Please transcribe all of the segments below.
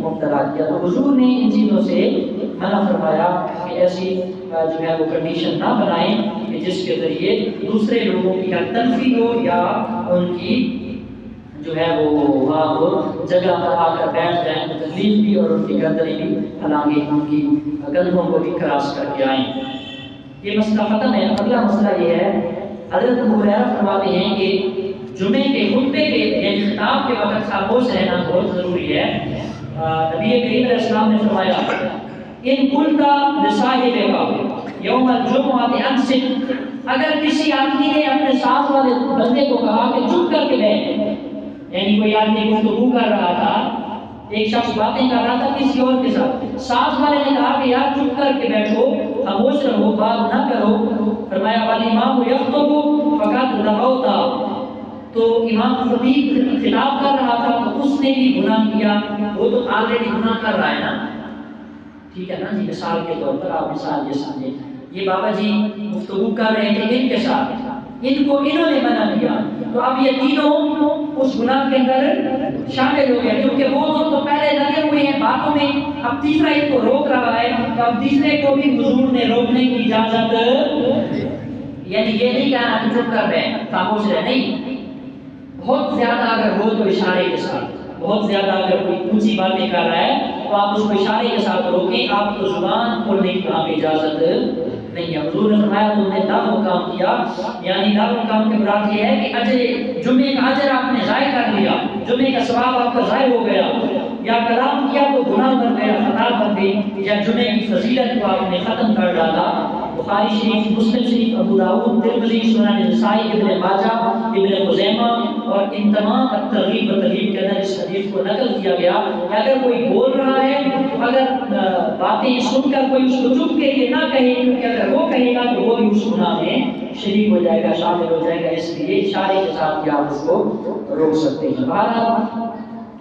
مبتلا کیا۔ تو حضور نے ان چیزوں سے منع فرمایا کہ ایسی جو ہے وہ کنڈیشن نہ بنائیں کہ جس کے ذریعے دوسرے لوگوں کی یا تلفی ہو یا ان کی جو ہے وہ وہاں وہ جگہ پر آ کر بیٹھ جائیں، تکلیف بھی اور ان کی گردنیں بھی ہلانگے، ان کی گندوں کو بھی کراس کر کے آئیں۔ یہ مسئلہ ختم ہے۔ اگلا مسئلہ یہ ہے، حضرت ابو ہریرہ فرماتے ہیں کہ جمعے کے خطبے کے یعنی خطاب کے وقت خاموش رہنا بہت ضروری ہے۔ نبی کریم علیہ السلام نے فرمایا ان قلت لصاحبک یوم الجمعہ انصت، اگر کسی آدمی نے اپنے ساتھ والے بندے کو کہا کہ چپ کر کے بیٹھ، یعنی کوئی آدمی گفتگو کر رہا تھا، ایک شخص باتیں کر رہا تھا کسی اور کے ساتھ والے نے کہا کہ یار چپ کر کے بیٹھو، خاموش رہو، بات نہ کرو، فرمایا والامام یخطب فقد لغوت، تو امام خطیب خطاب کر رہا تھا تو اس نے بھی گناہ کیا، وہ تو آلریڈی گناہ کر رہا ہے نا، ٹھیک ہے نا جی۔ مثال کے طور پر آپ مثال یہ سمجھیں، یہ بابا جی گفتگو کر رہے تھے ان کے ساتھ، ان کو انہوں نے منع کیا، تو اب یہ تینوں اس گناہ کے اندر شامل ہو گئے، کیونکہ وہ تو پہلے لگے ہوئے ہیں باتوں میں، اب تیسرا ان کو روک رہا ہے، تو اب تیسرے کو بھی حضور نے روکنے کی اجازت، یعنی یہ نہیں کہنا کہ چپ کر رہے خاموش رہے، نہیں، بہت زیادہ اگر ہو تو اشارے کے ساتھ، بہت زیادہ اگر کوئی اونچی باتیں کر رہا ہے تو آپ اس کو اشارے کے ساتھ روکیں، آپ کو زبان کھولنے کی وہاں پہ اجازت نہیں ہے۔ حضور نے فرمایا تم نے دعوی کام کیا، یعنی دعوی کام کے مراد یہ ہے کہ اجر جمعے کا اجر آپ نے ضائع کر لیا، جمعے کا ثواب آپ کا ضائع ہو گیا، یا کلام کیا تو گناہ بن گیا، خطا بن گئی، یا جمعے کی فضیلت کو آپ نے ختم کر ڈالا۔ بخاری شریف، مسلم شریف، ابو داؤد، ترمذی، سنن نسائی، ابن ماجہ، ابن خزیمہ اور ان تمام الترغیب و ترہیب کے اندر اس حدیث کو نقل کیا گیا کہ اگر کوئی بول رہا ہے تو اگر باتیں سن کر کوئی اس کو چپ کے لیے نہ کہے، کیونکہ اگر وہ کہے گا تو وہ بھی اس گناہ میں شریک ہو جائے گا، شامل ہو جائے گا، اس لیے اشارے کے ساتھ کیا آپ اس کو روک سکتے ہیں۔ بہرحال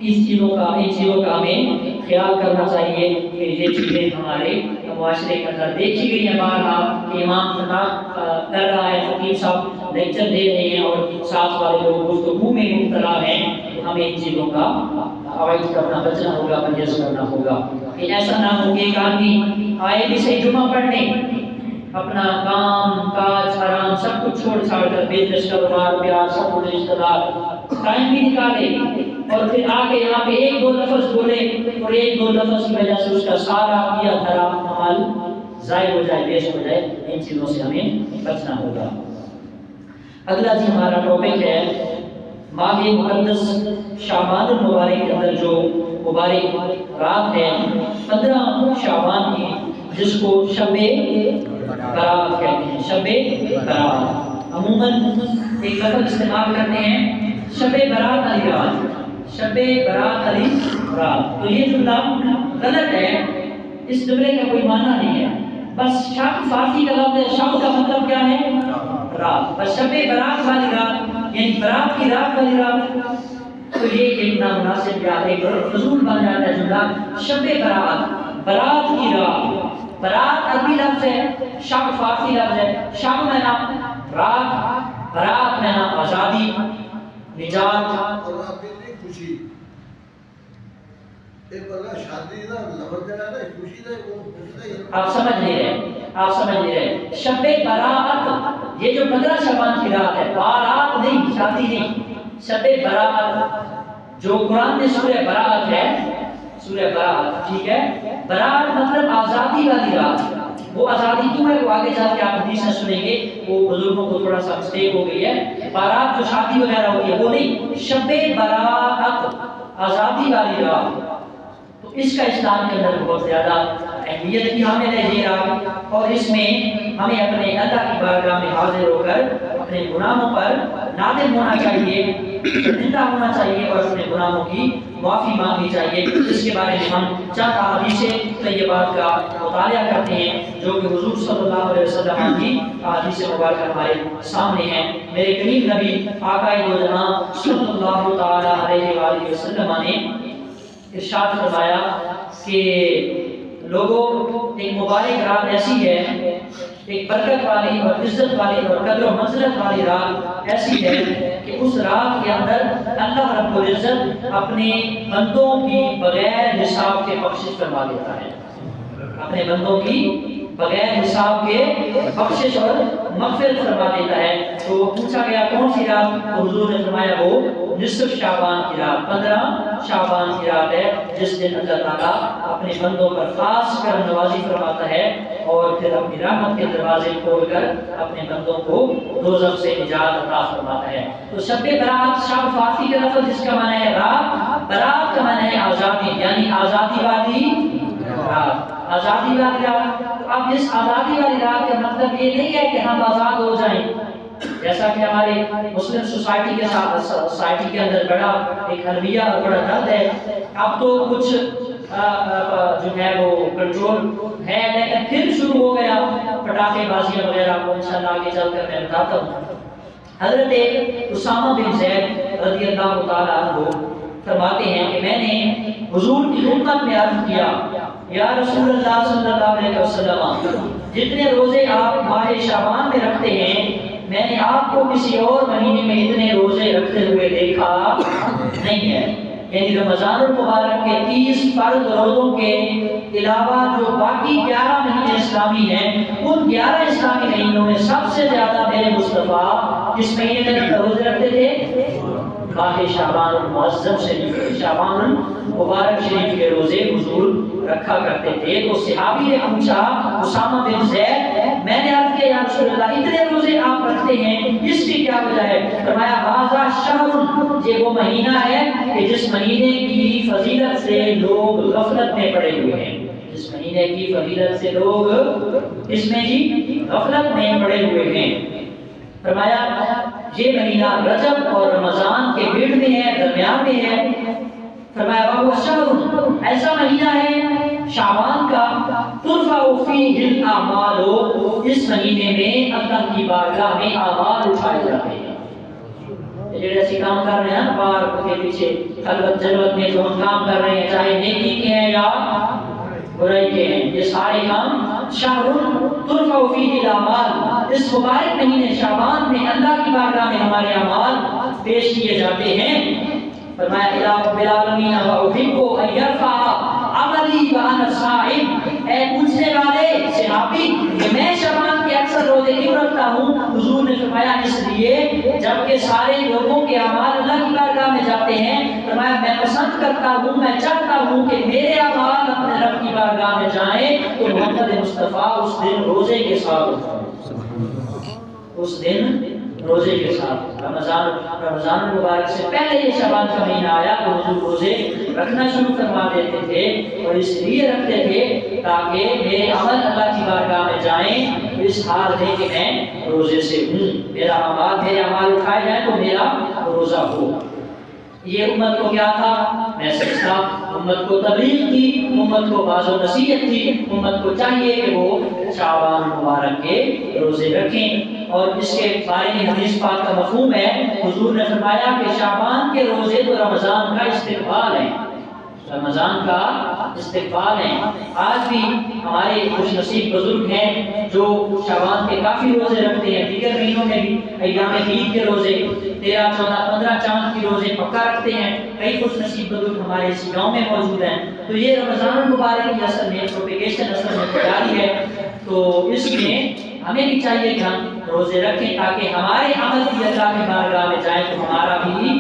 ان چیزوں کا ہمیں خیال کرنا چاہیے کہ یہ چیزیں ہمارے معاشرے کے اندر دیکھی گئی ہیں بارہا کہ امام خطاب کر رہا ہے، خطیب صاحب لیکچر دے رہے ہیں اور ساتھ والے لوگ گفتگو میں مبتلا ہیں، تو ہمیں ان چیزوں کا اوائڈ کرنا، بچنا ہوگا، پرہیز کرنا ہوگا کہ ایسا نہ ہو کہ ایک آدمی آئے بھی صحیح جمعہ پڑھنے، اپنا کام کاج آرام سب کچھ چھوڑ چھاڑ کر بزنس کاروبار پیار سب کچھ رشتہ دار ٹائم بھی نکالے اور پھر آگے یہاں پہ ایک دو لفظ بولے اور ایک دو لفظ کی وجہ سے اس کا سارا کیا دھرا عمل ضائع ہو جائے، ویسٹ ہو جائے، ان چیزوں سے ہمیں بچنا ہوگا۔ اگلا جی ہمارا ٹاپک ہے ماہ مقدس شعبان المبارک کے اندر جو مبارک رات ہے 15 شعبان کی، جس کو شب برات کہتے ہیں، شب برات۔ عموماً ایک لفظ استعمال کرتے ہیں شب برات علی رات، شب برات علی رات، تو یہ جملہ غلط ہے، اس جملے کا کوئی معنی نہیں ہے، بس شب فارسی کا لفظ ہے، شب کا مطلب کیا ہے؟ رات، بس شب برات والی رات یعنی برات کی رات والی رات، تو یہ ایک نامناسب یا ایک فضول بن جاتا ہے جملہ۔ شب برات، برات کی رات، برات عربی لفظ ہے، شب فارسی لفظ ہے، شب میں نام رات، برات میں نام آزادی، نجات، خوشی، آپ سمجھ نہیں رہے، شب برات یہ جو 15 شعبان کی رات ہے، بارات نہیں، شادی نہیں، شب برات جو قرآن میں سورہ برات ہے، سورہ برات، ٹھیک ہے، برات مطلب آزادی والی رات۔ وہ آزادی کیوں ہے وہ آگے جا کے آپ حدیث میں سنیں گے، وہ بزرگوں کو تھوڑا سا مسٹیک ہو گئی ہے، بارات جو شادی وغیرہ ہوتی ہے وہ نہیں، شب برات آزادی والی رات، تو اس کا اسلام کے اندر بہت زیادہ اہمیت کی حامل ہے یہ رات، اور اس میں ہمیں اپنے اللہ کی بارگاہ میں حاضر ہو کر اپنے گناہوں پر نادم ہونا چاہیے، زندہ ہونا چاہیے اور اپنے گناہوں کی معافی مانگنی چاہیے۔ اس کے بارے میں ہم چند احادیث طیبات کا مطالعہ کرتے ہیں جو کہ حضور صلی اللہ علیہ وسلم کی احادیث مبارکہ ہمارے سامنے ہیں۔ میرے کریم نبی آقا دو جہاں صلی اللہ تعالی علیہ وآلہ وسلم نے ارشاد فرمایا کہ لوگوں ایک مبارک رات ایسی ہے، ایک برکت والی اور عزت والی اور قدر و منزلت والی رات ایسی ہے کہ اس رات کے اندر اللہ رب العزت اپنے بندوں کی بغیر حساب کے بخشش فرما دیتا ہے، اپنے بندوں کی بغیر حساب کے بخشش اور مغفرت فرما دیتا ہے۔ تو پوچھا گیا کون سی رات؟ تو حضور نے فرمایا وہ نصف شعبان کی رات، 15 شعبان کی رات ہے، جس دن اللہ تعالیٰ اپنے بندوں پر خاص کر نوازی فرماتا ہے اور پھر اپنی رحمت کے دروازے کھول کر اپنے بندوں کو دوزخ سے نجات عطا فرماتا ہے۔ تو شب برات، شب فارسی کا لفظ جس کا معنی ہے رات، برات کا معنی ہے آزادی، یعنی آزادی والی رات، آزادی والی رات۔ تو اب اس آزادی والی رات کا مطلب یہ نہیں ہے کہ ہم آزاد ہو جائیں، جیسا کہ ہمارے مسلم سوسائٹی کے ساتھ سوسائٹی کے اندر بڑا ایک المیہ اور بڑا درد ہے۔ اب تو کچھ جو ہے وہ کنٹرول ہے، لیکن پھر شروع ہو گیا پٹاخے بازیاں وغیرہ کو انشاءاللہ آگے چل کر میں بتاتا ہوں۔ حضرت اسامہ بن زید رضی اللہ تعالیٰ عنہ فرماتے ہیں کہ میں نے حضور کی خدمت میں عرض کیا، یا رسول اللہ صلی اللہ علیہ وسلم، جتنے روزے آپ ماہ شعبان میں رکھتے ہیں میں نے آپ کو کسی اور مہینے میں اتنے روزے رکھتے ہوئے دیکھا نہیں ہے۔ یعنی رمضان المبارک کے 30 فرض روزوں کے علاوہ جو باقی 11 مہینے اسلامی ہیں، ان 11 اسلامی مہینوں میں سب سے زیادہ میرے مصطفیٰ کس مہینے میں روزے رکھتے تھے؟ ماہ شعبان المعظم شریف، شعبان المبارک شریف کے روزے حضور رکھا کرتے تھے۔ تو صحابی نے پوچھا اسامہ بن زید، میں نے عرض کیا یا رسول اللہ اتنے روزے آپ رکھتے ہیں، اس کی کیا وجہ ہے؟ فرمایا ھذا شہر، یہ وہ مہینہ ہے کہ جس مہینے کی فضیلت سے لوگ غفلت میں پڑے ہوئے ہیں، جس مہینے کی فضیلت سے لوگ اس میں جی غفلت میں پڑے ہوئے ہیں۔ فرمایا یہ مہینہ رجب اور رمضان کے بیڑ میں ہے، درمیان میں ہے۔ فرمایا وہ شہر، ایسا مہینہ ہے شعبان کا، ترفع فیہ الاعمال، اس مہینے میں اللہ کی بارگاہ میں اعمال اٹھائے جاتے ہیں۔ یہ جیسے کام کر رہے ہیں پارک کے پیچھے خلوت جلوت میں جو ہم کام کر رہے ہیں، چاہے نیکی کے ہیں یا برائی کے ہیں، یہ سارے کام شہر ترفع فیہ الاعمال، اس مبارک مہینے شعبان میں اللہ کی بارگاہ میں ہمارے اعمال پیش کیے جاتے ہیں۔ فرمایا الہ رب العالمین واحب ان یرفع عملی وانا صائم، اے پوچھنے والے صحابی کہ میں شعبان کے اکثر روزے کیوں رکھتا ہوں؟ حضور نے فرمایا اس لیے جبکہ سارے لوگوں کے اعمال اللہ کی بارگاہ میں جاتے ہیں، فرمایا میں پسند کرتا ہوں، میں چاہتا ہوں کہ میرے اعمال اپنے رب کی بارگاہ میں جائیں تو محمد مصطفیٰ اس دن روزے کے ساتھ ہوں، اس دن روزے کے ساتھ۔ رمضان المبارک سے پہلے یہ شعبان کا مہینہ آیا تو حضور روزے رکھنا شروع کروا دیتے تھے، اور اس لیے رکھتے تھے تاکہ میرے عمل اللہ کی بارگاہ میں جائیں اس حال میں کہ میں روزے سے ہوں، میرے اعمال اٹھائے جائیں تو میرا روزہ ہو۔ یہ امت کو کیا تھا؟ میسج تھا، امت کو تبلیغ تھی، امت کو باز و نصیحت تھی، امت کو چاہیے کہ وہ شعبان مبارک کے روزے رکھیں۔ اور اس کے بارے میں حدیث پاک کا مفہوم ہے، حضور نے فرمایا کہ شعبان کے روزے تو رمضان کا استقبال ہے، رمضان کا استقبال ہے۔ آج بھی ہمارے خوش نصیب بزرگ ہیں جو شعبان کے کافی روزے رکھتے ہیں، دیگر مہینوں میں بھی ایام عید کے روزے 13, 14, 15 چاند کی روزے پکا رکھتے ہیں۔ کئی خوش نصیب بزرگ ہمارے اسی گاؤں میں موجود ہیں۔ تو یہ رمضان المبارک کی اصل میں پروپیگیشن اصل میں جاری ہے، تو اس میں ہمیں بھی چاہیے کہ ہم روزے رکھیں تاکہ ہمارے عمل بھی اللہ کی بارگاہ میں جائیں تو ہمارا بھی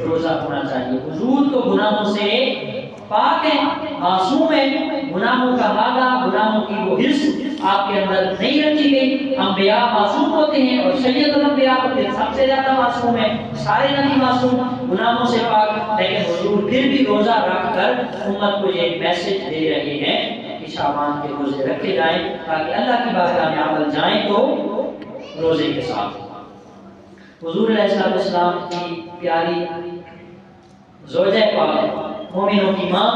روزہ ہونا چاہیے۔ حضور تو گناہوں سے پاک ہیں، معصوم ہیں، گناہوں کا وعدہ، گناہوں کی وہ حرص آپ کے اندر نہیں رکھی گئی۔ انبیاء معصوم ہوتے ہیں اور سید الانبیاء سب سے زیادہ معصوم ہیں، سارے نبی معصوم، گناہوں سے پاک، لیکن حضور پھر بھی روزہ رکھ کر امت کو یہ میسج دے رہے ہیں کہ شعبان کے روزے رکھے جائیں تاکہ اللہ کی بارگاہ میں عمل جائیں تو روزے کے ساتھ۔ حضور علیہ السلام کی پیاری زوجہ پاک، مومنوں کی ماں،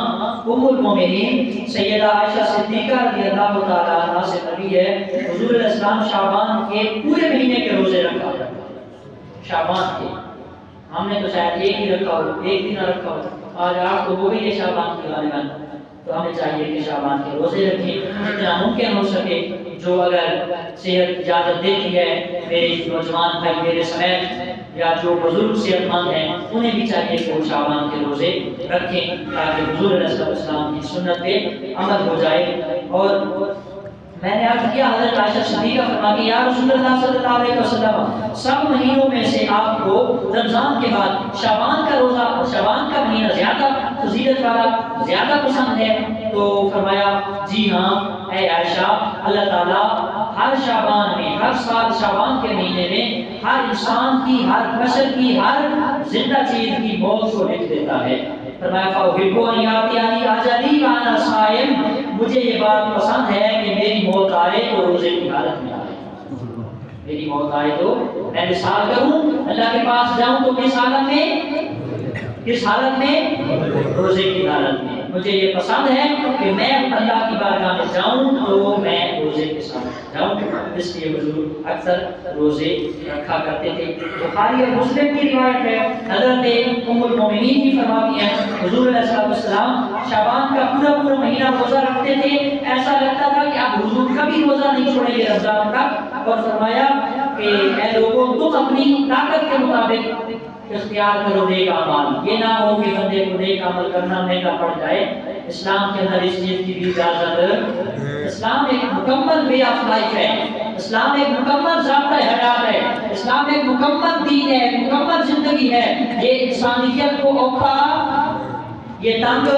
ام المومنین سیدہ عائشہ صدیقہ رضی اللہ تعالیٰ عنہا سے نبی ہے، حضور علیہ السلام شعبان کے پورے مہینے کے روزے رکھا ہے۔ شعبان کے ہم نے تو شاید ایک ہی رکھا ہو، ایک دن رکھا ہو، آج 8 تو ہو گئی ہے شعبان کی غالباً، تو ہمیں چاہیے کہ شعبان کے روزے رکھیں جتنا ممکن ہو سکے۔ جو اگر صحت اجازت دیتی ہے، میرے نوجوان بھائی میرے سمیت یا جو بزرگ صحت مند ہیں انہیں بھی چاہیے کہ وہ شعبان کے روزے رکھیں تاکہ حضور علیہ السلام کی سنت پہ عمل ہو جائے۔ اور میں نے عرض کیا حضرت عائشہ صدیقہ فرماتی ہیں یا رسول اللہ صلی اللہ علیہ وسلم سب مہینوں میں سے آپ کو رمضان کے بعد شعبان کا روزہ، شعبان کا مہینہ زیادہ فضیلت والا، زیادہ پسند ہے؟ تو فرمایا جی ہاں اے عائشہ، اللہ تعالیٰ ہر شعبان میں، ہر سال شعبان کے مہینے میں ہر انسان کی، ہر بشر کی، ہر زندہ چیز کی موت کو لکھ دیتا ہے۔ فرمایا فَأُحِبُّ أَن يَأْتِيَنِي أَجَلِي وَأَنَا صَائِمٌ، مجھے یہ بات پسند ہے کہ میری موت آئے تو روزے کی حالت میں آئے، میری موت آئے تو میں وصال کروں، اللہ کے پاس جاؤں تو کس حالت میں؟ کس حالت میں؟ روزے کی حالت میں۔ مجھے یہ پسند ہے کہ میں اللہ کی بارگاہ میں جاؤں تو میں روزے کے ساتھ جاؤں، اس لیے حضور اکثر روزے رکھا کرتے تھے۔ بخاری اور مسلم کی روایت ہے، حضرت ام المومنین کی فرماتی ہیں حضور علیہ السلام شعبان کا پورا مہینہ روزہ رکھتے تھے، ایسا لگتا تھا کہ اب حضور کبھی روزہ نہیں چھوڑیں گے رمضان کا، اور فرمایا کہ اے لوگوں تم اپنی طاقت کے مطابق اختیار کرو نیک اعمال، یہ نہ ہو کہ بندے کو نیک عمل کرنا مہنگا پڑ جائے۔ اسلام کے اندر اس چیز کی بھی اجازت، اسلام ایک مکمل وے آف لائف ہے، اسلام ایک مکمل ضابطۂ حیات ہے، اسلام ایک مکمل دین ہے، ایک مکمل زندگی ہے۔ یہ انسانیت کو اوکھا، یہ تنگ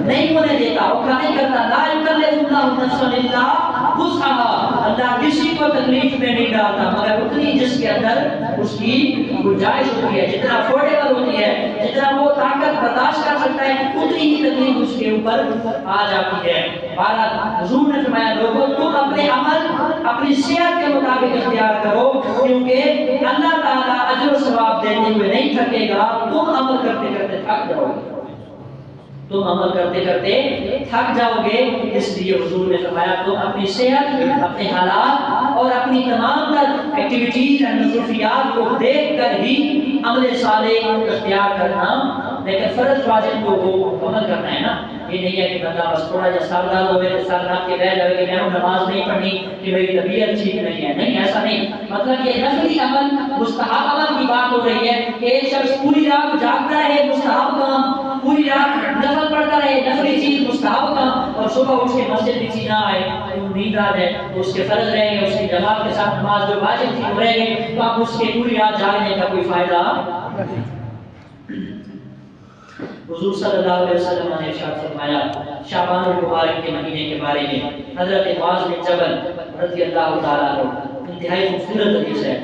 نہیں ہونے دیتا، اوکھا نہیں کرتا۔ لا یکلف اللہ نفسا الا وسعها، اللہ کسی کو تکلیف میں نہیں ڈالتا مگر اتنی جس کے اندر اس کی گنجائش ہوتی ہے، جتنا افورڈیبل ہوتی ہے، جتنا وہ طاقت برداشت کر سکتا ہے، اتنی ہی تکلیف اس کے اوپر آ جاتی ہے۔ بہرحال حضور نے فرمایا لوگوں تم اپنے عمل اپنی صحت کے مطابق اختیار کرو، کیونکہ اللہ تعالیٰ اجر و ثواب دیتے ہوئے نہیں تھکے گا، تم عمل کرتے کرتے تھک جاؤ گے، تم عمل کرتے کرتے تھک جاؤ گے۔ اس لیے حضور نے فرمایا تم اپنی صحت، اپنے حالات اور اپنی تمام تر ایکٹیویٹیز اور مصروفیات کو دیکھ کر ہی عمل صالح اختیار کرنا، لیکن فرض واجب کو وہ مکمل کرنا ہے نا۔ یہ نہیں ہے کہ بندہ بس تھوڑا جا سر درد ہوئے تو سر رکھ کے بیٹھ جائے کہ میں نماز نہیں پڑھنی کہ میری طبیعت ٹھیک نہیں ہے، نہیں ایسا نہیں۔ مطلب یہ نفلی عمل، مستحب عمل کی بات ہو رہی ہے کہ ایک شخص پوری رات جاگتا رہے، مستحب کام، پوری رات نفل پڑھتا رہے، نفلی چیز مستحب کام، اور صبح اٹھ کے مسجد بھی نہ آئے تو نیند آ جائے تو اس کے فرض رہیں گے، اس کی جماعت کے ساتھ نماز جو واجب تھی وہ رہیں گے، تو اب اس کے پوری رات جاگنے کا کوئی فائدہ نہیں۔ حضور صلی اللہ علیہ وسلم نے ارشاد فرمایا شعبان المبارک کے مہینے کے بارے میں، حضرت معاذ بن جبل رضی اللہ تعالیٰ عنہ، انتہائی خوبصورت حدیث ہے۔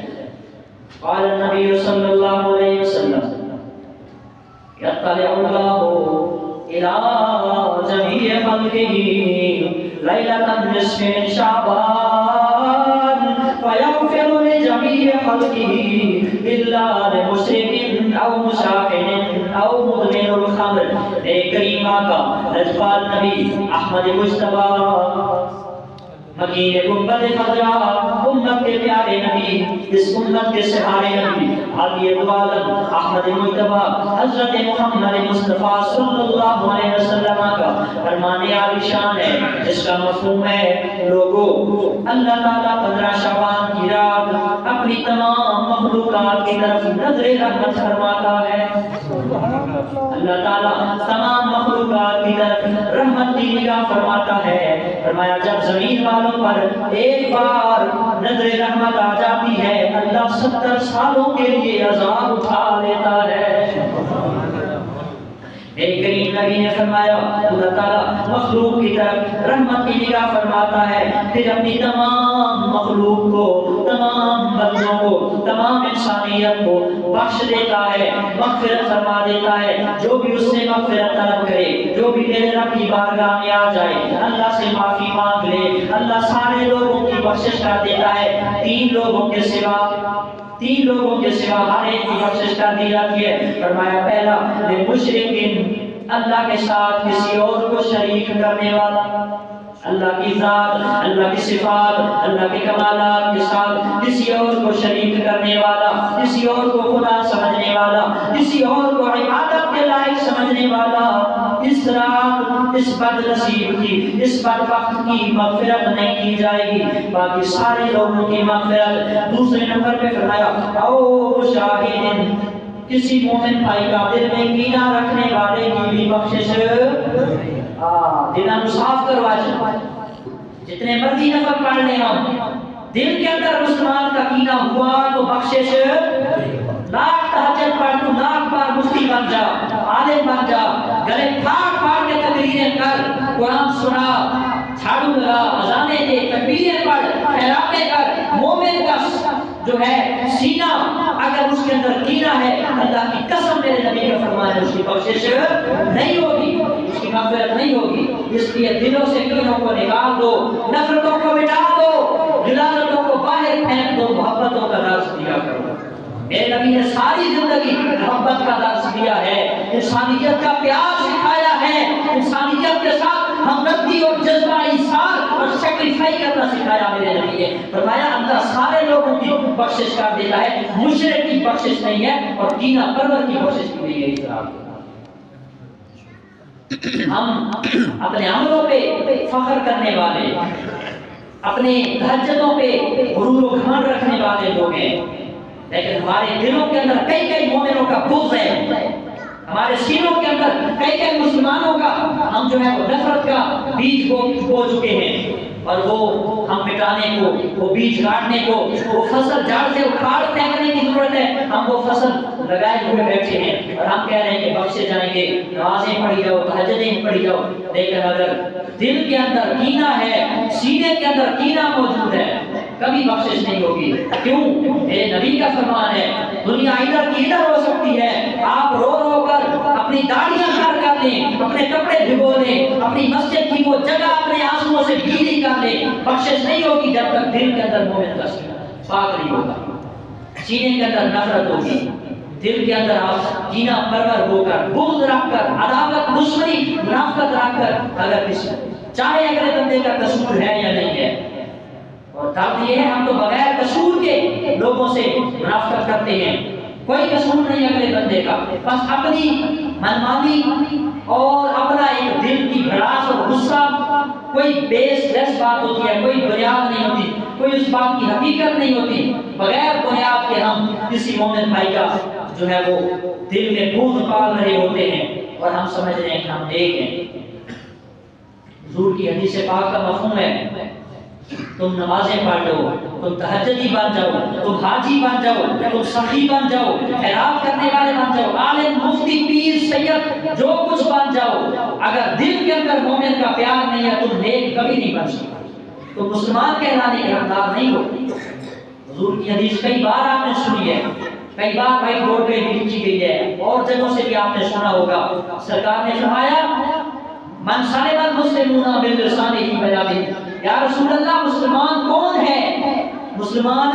قال النبی صلی اللہ علیہ وسلم یطلع اللہ الى جمیع خلقہ لیلۃ النصف من شعبان فیغفر لجمیع خلقہ الا لمشرک او مشاحن او مدمن الخمر۔ اے کریم آقا لجپال نبی احمد مجتبی مکین گنبد خضرا، امت کے پیارے نبی، اس امت کے سہارے نبی، عالی عالم احمد مجتبی حضرت محمد مصطفیٰ صلی اللہ علیہ وسلم کا فرمان عالی شان ہے، جس کا مفہوم ہے لوگوں اللہ تعالیٰ 15 شعبان کی رات اپنی تمام مخلوقات کی طرف نظر رحمت فرماتا ہے۔ اللہ تعالیٰ تمام مخلوقات کی طرف رحمت کی نگاہ فرماتا ہے۔ فرمایا جب زمین والوں پر ایک بار نظر رحمت آ جاتی ہے، اللہ 70 سالوں کے لیے عذاب اٹھا لیتا ہے۔ ایک کریم نبی نے فرمایا اللہ تعالیٰ مخلوق کی طرف رحمت کی نگاہ فرماتا ہے، پھر اپنی تمام مخلوق کو، تمام بندوں کو، تمام انسانیت کو بخش دیتا ہے، مغفرت فرما دیتا ہے۔ جو بھی اس سے مغفرت طلب کرے، جو بھی میرے رب کی بارگاہ میں آ جائے، اللہ سے معافی مانگ لے، اللہ سارے لوگوں کی بخشش کر دیتا ہے۔ 3 لوگوں کے سوا ہر ایک کی بخشش کر دی جاتی ہے۔ فرمایا پہلا مشرکین، اللہ کے ساتھ کسی اور کو شریک کرنے والا، اللہ کی ذات، اللہ کی صفات، اللہ کے کمالات کے ساتھ کسی اور کو شریک کرنے والا، کسی اور کو خدا سمجھنے والا، کسی اور کو عبادت کے لائق سمجھنے والا اس رات اس بد نصیب کی اس بدبخت کی مغفرت نہیں کی جائے گی، باقی سارے لوگوں کی مغفرت۔ دوسرے نمبر پہ فرمایا او شاہدین، کسی مومن بھائی کا دل میں کینہ رکھنے والے کی بھی بخشش، دلوں صاف کروا جتنے مرضی نفل پڑھ لیں ہم، دل کے اندر مسلمان کا کینہ ہوا تو بخشش، لاکھ تہجد پڑھ تو لاکھ بار مفتی بن جا، عالم بن جا، گلے پھاڑ پھاڑ کے تقریریں کر، قرآن سنا، جھاڑو لگا، اذانیں دے، تکبیریں پڑھ، خیراتیں کر، مومن کا جو ہے سینہ اگر اس کے اندر کینہ ہے، اللہ کی قسم میرے نبی کا فرمان ہے اس کی بخشش نہیں ہوگی، اس کی مغفرت نہیں ہوگی۔ اس لیے دلوں سے کینوں کو نکال دو، نفرتوں کو مٹا دو، جلالتوں کو باہر پھینک دو، محبتوں کا درس دیا کرو۔ میرے نبی نے ساری زندگی محبت کا درس دیا ہے، انسانیت کا پیار سکھایا ہے، انسانیت کے ساتھ ہمدردی اور جذبہ ایثار اور سیکریفائی کرنا سکھایا میرے نبی نے۔ فرمایا اللہ سارے لوگوں کی بخشش کر دیتا ہے، مشرک کی بخشش نہیں ہے اور کینہ پرور کی بخشش کی نہیں ہے۔ اس طرح ہم اپنے عملوں پہ فخر کرنے والے، اپنے تہجدوں پہ غرور و گھمنڈ رکھنے والے لوگ ہیں، لیکن ہمارے دلوں کے اندر کئی کئی مومنوں کا بغض ہے، ہمارے سینوں کے اندر کئی کئی مسلمانوں کا ہم جو ہے وہ نفرت کا بیج بو چکے ہیں، اور وہ ہم مٹانے کو، وہ بیج کاٹنے کو، وہ فصل جڑ سے اکھاڑ پھینکنے کی ضرورت ہے۔ ہم وہ فصل لگائے ہوئے بیٹھے ہیں اور ہم کہہ رہے ہیں کہ بخشے جائیں گے، نمازیں پڑھی جاؤ، تہجدیں پڑھی جاؤ، لیکن اگر دل کے اندر کینہ ہے، سینے کے اندر کینہ موجود ہے، کبھی بخشش نہیں ہوگی۔ کیوں؟ میرے نبی کا فرمان ہے دنیا ادھر کی ادھر ہو سکتی ہے، آپ رو رو کر اپنی داڑیاں کر لیں، اپنے کپڑے بھگو لیں، اپنی مسجد کی وہ جگہ اپنے آنسوؤں سے گیلی کر لیں، بخشش نہیں ہوگی جب تک دل کے اندر مومن کا سینہ پاک نہیں ہوگا۔ سینے کے اندر نفرت ہوگی، دل کے اندر آپ کینہ پرور ہو کر، بغض رکھ کر، عداوت، دشمنی، منافقت رکھ کر، اگر کسی چاہے اگلے بندے کا قصور ہے یا نہیں ہے، اور درد یہ ہے ہم تو بغیر قصور کے لوگوں سے منافقت کرتے ہیں، کوئی قصور نہیں اگلے بندے کا، بس اپنی منمانی اور اپنا ایک دل کی بھڑاس اور غصہ، کوئی بیس لیس بات ہوتی ہے، کوئی بنیاد نہیں ہوتی، کوئی اس بات کی حقیقت نہیں ہوتی، بغیر بنیاد کے ہم کسی مومن بھائی کا جو ہے وہ دل میں بغض پال رہے ہوتے ہیں اور ہم سمجھ رہے ہیں کہ ہم نیک ہیں۔ حضور کی حدیث پاک کا مفہوم ہے تم نمازیں پڑھ لو، تم تہجدی بن جاؤ، تم حاجی بن جاؤ، تم سخی بن جاؤ، خیرات کرنے والے بن جاؤ، عالم، مفتی، پیر، سید، جو کچھ بن جاؤ، اگر دل کے اندر مومن کا پیار نہیں ہے تم نیک کبھی نہیں بن سکتے، تم مسلمان کہلانے کے حقدار نہیں ہو۔ حضور کی حدیث کئی بار آپ نے سنی ہے، کئی بار بھائی بورڈ پہ بھی لکھی گئی ہے، اور جگہوں سے بھی آپ نے سنا ہوگا۔ سرکار نے فرمایا من سلم المسلمون بلسانہ ویدہ، یا رسول اللہ مسلمان کون ہے؟ مسلمان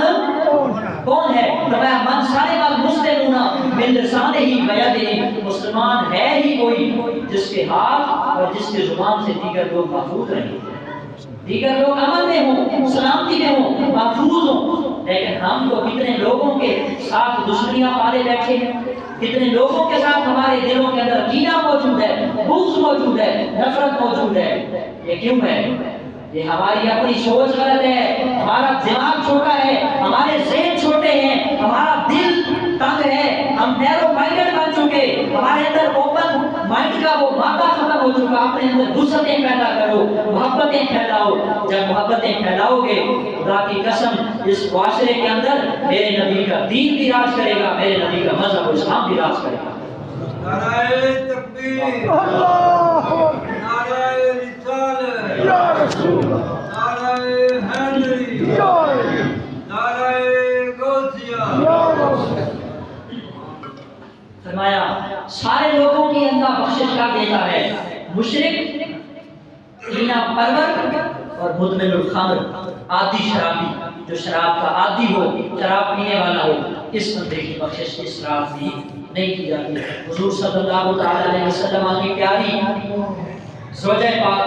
کون ہے؟ فرمایا من سلم المسلمون بلسانہ ویدہ، مسلمان ہے ہی کوئی جس کے ہاتھ اور جس کے زبان سے دیگر لوگ محفوظ رہیں، دیگر لوگ امن میں ہوں، سلامتی میں ہوں، محفوظ ہوں۔ لیکن ہم تو کتنے لوگوں کے ساتھ دشمنیاں پالے بیٹھے ہیں، کتنے لوگوں کے ساتھ ہمارے دلوں کے اندر کینہ موجود ہے، بغض موجود ہے، نفرت موجود ہے۔ یہ کیوں ہے؟ یہ ہماری اپنی سوچ غلط ہے، ہمارا دماغ چھوٹا ہے، ہمارے ذہن چھوٹے ہیں، ہمارا دل تنگ ہے، ہم نیرو مائنڈڈ بن چکے، ہمارے اندر اوپن مائنڈ کا وہ مادہ ختم ہو چکا۔ اپنے اندر وسعتیں پیدا کرو، محبتیں پھیلاؤ، جب محبتیں پھیلاؤ گے خدا کی قسم اس معاشرے کے اندر میرے نبی کا دین بھی راج کرے گا، میرے نبی کا مذہب و اسلام بھی راج کرے گا۔ نعرہ تکبیر، نعرہ رسالت، یا رسول اللہ، نعرہ حیدری، نعرہ غوثیہ، یا رسول اللہ۔ فرمایا سارے لوگوں کی اللہ بخشش کر دیتا ہے، مشرک، کینہ پرور اور مدمن الخمر، عادی شرابی، جو شراب کا عادی ہو، شراب پینے والا ہو، اس بندے کی بخشش اس رات بھی نہیں کی جاتی۔ حضور صلی اللہ علیہ وسلم کی پیاری زوجہ پاک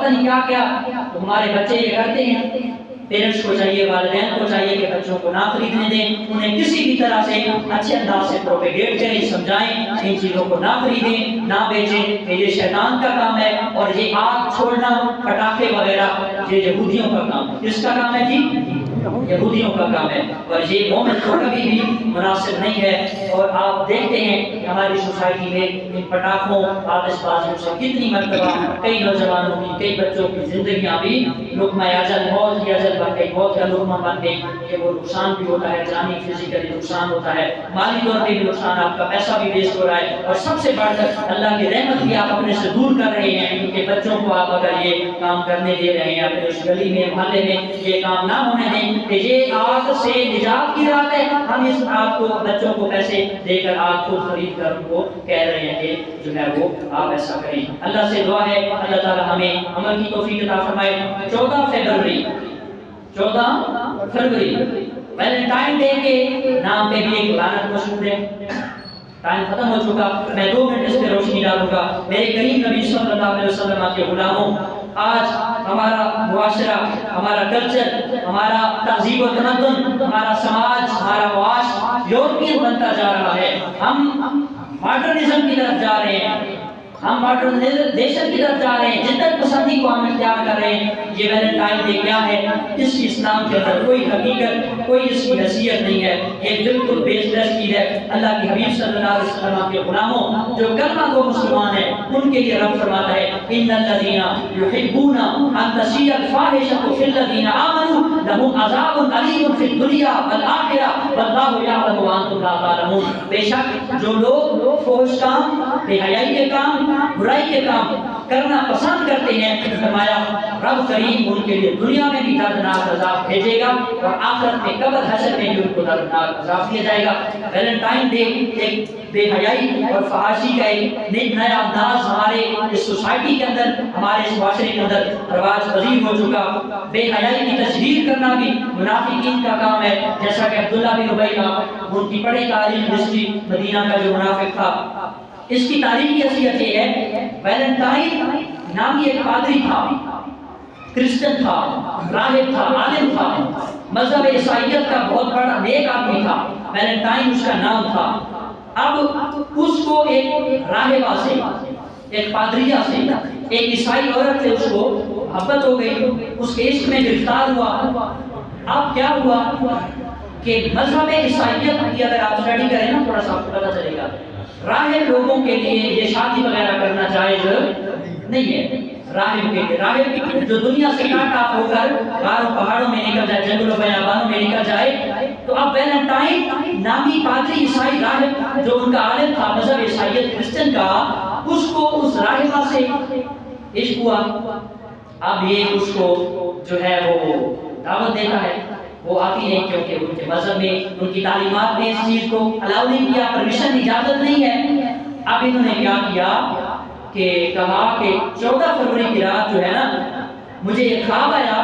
پتہ نہیں کیا کیا، تو ہمارے بچے یہ کرتے ہیں۔ پیرنٹس کو چاہیے، والدین کو چاہیے کہ بچوں کو نہ خریدنے دیں، انہیں کسی بھی طرح سے اچھے انداز سے پروپیگیٹ کریں، سمجھائیں، ان چیزوں کو نہ خریدیں، نہ بیچیں، کہ یہ شیطان کا کام ہے، اور یہ آگ چھوڑنا، پٹاخے وغیرہ، یہ یہودیوں کا کام ہے۔ کس کا کام ہے جی؟ یہودیوں کا کام ہے، اور یہ مومن کو کبھی بھی مناسب نہیں ہے۔ اور آپ دیکھتے ہیں کہ ہماری سوسائٹی میں ان پٹاخوں، آتش بازیوں سے کتنی مرتبہ کئی نوجوانوں کی، کئی بچوں کی زندگیاں بھی لقمہ اجل، موت کی اجل بن گئی، موت کا لقمہ بن گئی، کہ وہ نقصان بھی ہوتا ہے، جانی فزیکلی نقصان ہوتا ہے، مالی طور پہ بھی نقصان، آپ کا پیسہ بھی ویسٹ ہو رہا ہے، اور سب سے بڑھ کر اللہ کی رحمت بھی آپ اپنے سے دور کر رہے ہیں کہ بچوں کو آپ اگر یہ کام کرنے دے رہے ہیں اپنے اس گلی میں، محلے میں، یہ کام نہ ہونے دیں کہ یہ آگ سے نجات کی رات ہے، ہم اس آگ کو، بچوں کو پیسے دے کر آگ کو خرید کر ان کو کہہ رہے ہیں کہ جو ہے وہ آپ ایسا کریں۔ اللہ سے دعا ہے اللہ تعالی ہمیں عمل کی توفیق عطا فرمائے۔ 14 فروری ویلنٹائن ڈے کے نام پہ بھی ایک لعنت مشہور ہے۔ ٹائم ختم ہو چکا، میں 2 منٹ اس پہ روشنی ڈالوں گا۔ میرے کریم نبی صلی اللہ علیہ وسلم کے غلاموں، آج ہمارا معاشرہ، ہمارا کلچر، ہمارا تہذیب و تمدن، ہمارا سماج، ہمارا معاش یورپین بنتا جا رہا ہے۔ ہم ماڈرنزم کی طرف جا رہے ہیں، ہم ماڈرنائزیشن کی طرف جا رہے ہیں، جدت پسندی کو ہم اختیار کر رہے ہیں۔ یہ ویلنٹائن ڈے کیا ہے؟ اس کی اسلام کے اندر کوئی حقیقت، کوئی اس کی حیثیت نہیں ہے، یہ بالکل بیس لیس چیز ہے۔ اللہ کے حبیب صلی اللہ علیہ وسلم کے غلاموں جو کلمہ گو مسلمان ہیں، ان کے لیے رب فرماتا ہے ان الذین یحبون ان تشیع الفاحشۃ فی الذین آمنوا لهم عذاب علیم فی الدنیا والآخرہ واللہ یعلم وانتم لا تعلمون۔ بے شک جو لوگ فحش کام، بے حیائی کے کام، برائی کے کام کرنا پسند کرتے ہیں، فرمایا رب کریم ان کے لیے دنیا میں بھی دردناک عذاب بھیجے گا، اور آخرت میں قبر حشر میں بھی ان کو دردناک عذاب دیا جائے گا۔ ویلنٹائن ڈے ایک بے حیائی اور فحاشی کا ایک نیا انداز ہمارے اس سوسائٹی کے اندر، ہمارے اس معاشرے کے اندر رواج پذیر ہو چکا۔ بے حیائی کی تشہیر کرنا بھی منافقین کا کام ہے، جیسا کہ عبداللہ بن ابی کا، ان کی بڑی تاریخ ہسٹری، مدینہ کا جو منافق تھا، اس کی تاریخی حیثیت یہ ہے، ویلنٹائن نامی ایک پادری تھا، کرسچن تھا، راہب تھا، عالم تھا، مذہب عیسائیت کا بہت بڑا نیک آدمی تھا، ویلنٹائن اس کا نام تھا۔ اب اس کو ایک راہبہ سے، ایک پادریہ سے، ایک عیسائی عورت سے اس کو محبت ہو گئی، اس کے عشق میں گرفتار ہوا۔ اب کیا ہوا کہ مذہب عیسائیت کی اگر آپ اسٹڈی کریں نا، تھوڑا سا آپ کو پتہ چلے گا، راہب لوگوں کے لیے یہ شادی وغیرہ کرنا جائز نہیں ہے۔ راہب جو دنیا سے کاٹ آف ہو کر غاروں پہاڑوں میں نکل جائے، جنگلوں بیابانوں میں نکل جائے، تو اب ویلنٹائن نامی پادری عیسائی راہب جو ان کا عالم تھا، مذہب عیسائیت کرسچن کا، اس کو اس راہبہ سے عشق ہوا۔ اب یہ اس کو جو ہے وہ دعوت دیتا ہے، وہ آتی نہیں، کیونکہ ان کے مذہب میں، ان کی تعلیمات میں اس چیز کو الاؤ نہیں کیا، پرمیشن اجازت نہیں ہے۔ اب انہوں نے کیا کیا کہ کہا کہ 14 فروری کی رات جو ہے نا، مجھے ایک خواب آیا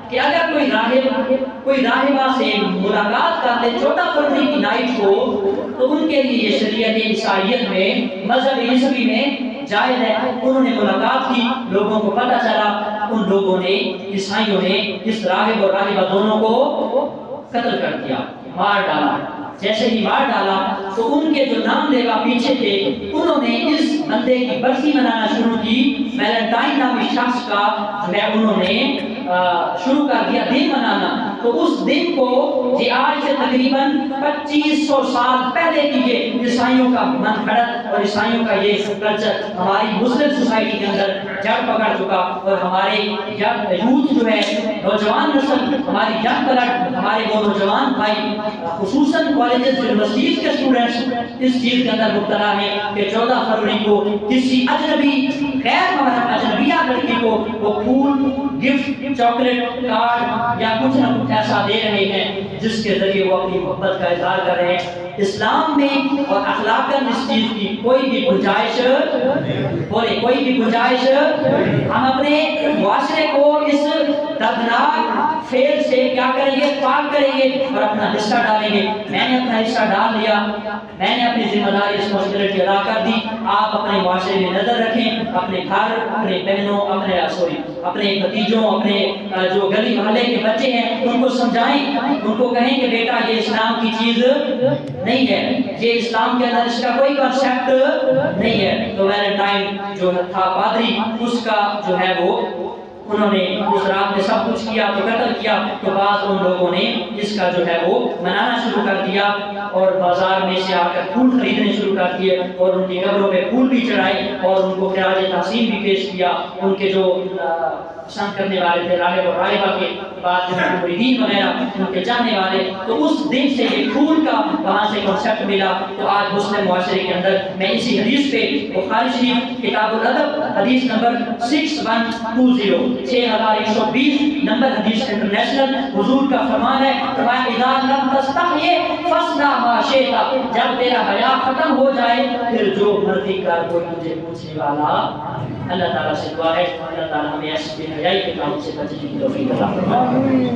کہ اگر کوئی راہبہ سے ملاقات کر لے 14 فروری کی نائٹ کو، تو ان کے لیے یہ شریعت عیسائیت میں، مذہب عیسوی میں جائز ہے۔ انہوں نے ملاقات کی، لوگوں کو پتہ چلا، ان لوگوں نے، عیسائیوں نے اس راہب اور راہبہ دونوں کو قتل کر دیا، مار ڈالا۔ جیسے ہی مار ڈالا تو ان کے جو نام لیوا پیچھے تھے، انہوں نے اس بندے کی برسی منانا شروع کی، ویلنٹائن نامی شخص کا جو ہے انہوں نے شروع کر دیا دن منانا۔ تو اس دن کو یہ آج سے تقریباً 2500 سال پہلے کی یہ عیسائیوں کا منفرد اور عیسائیوں کا یہ کلچر ہماری مسلم سوسائٹی کے اندر جڑ پکڑ چکا، اور ہمارے یوتھ جو ہے، نوجوان نسل، ہماری ینگ بلڈ، ہمارے وہ نوجوان بھائی، خصوصاً کالجز یونیورسٹیز کے اسٹوڈنٹس اس چیز کے اندر مبتلا ہیں کہ 14 فروری کو کسی اجنبی، غیر محرم اجنبیہ لڑکی کو وہ پھول، گفٹ، چاکلیٹ، کارڈ یا کچھ نہ کچھ ایسا دے رہے ہیں جس کے ذریعے وہ اپنی محبت کا اظہار کر رہے ہیں۔ اسلام میں اور اخلاقاً اس چیز کی کوئی بھی گنجائش، بولے کوئی بھی گنجائش، ہم اپنے معاشرے کو اس دردناک فیل سے کیا کریں گے؟ پاک کریں گے اور اپنا حصہ ڈالیں گے۔ میں نے اپنا حصہ ڈال لیا، میں نے اپنی ذمہ داری رسپانسبلٹی ادا کر دی. آپ اپنے معاشرے میں نظر رکھیں, اپنے گھر, اپنے بہنوں, اپنے بھتیجوں, اپنے جو گلی محلے کے بچے ہیں ان کو سمجھائیں, ان کو کہیں کہ بیٹا یہ اسلام کی چیز نہیں ہے, یہ اسلام کے اندر اس کا کوئی کنسیپٹ نہیں ہے. تو ویلنٹائن جو تھا پادری, اس کا جو ہے وہ انہوں نے اس رات میں سب کچھ کیا تو قتل کیا. تو بعد ان لوگوں نے اس کا جو ہے وہ منانا شروع کر دیا اور بازار میں سے آ کر پھول خریدنے شروع کر دیے اور ان کی قبروں پہ پھول بھی چڑھائے اور ان کو خراج تحسین بھی پیش کیا. ان کے جو پسند کرنے والے تھے, راہب اور راہبہ کے بعد جو مریدین وغیرہ ان کے چاہنے والے, تو اس دن سے یہ پھول کا وہاں سے کنسیپٹ ملا. تو آج مسلم معاشرے کے اندر میں اسی حدیث پہ بخاری شریف کتاب الادب حدیث نمبر 6120 6120 نمبر حدیث انٹرنیشنل, حضور کا فرمان ہے فرمایا اذا لم تستحی فاصنع ما شئت, جب تیرا حیا ختم ہو جائے پھر جو مرضی کر, کوئی تجھے پوچھنے والا. اللہ تعالیٰ سے دعا ہے اللہ تعالیٰ ہمیں ایسی بے حیائی کے کاموں سے بچنے کی توفیق عطا فرمائے.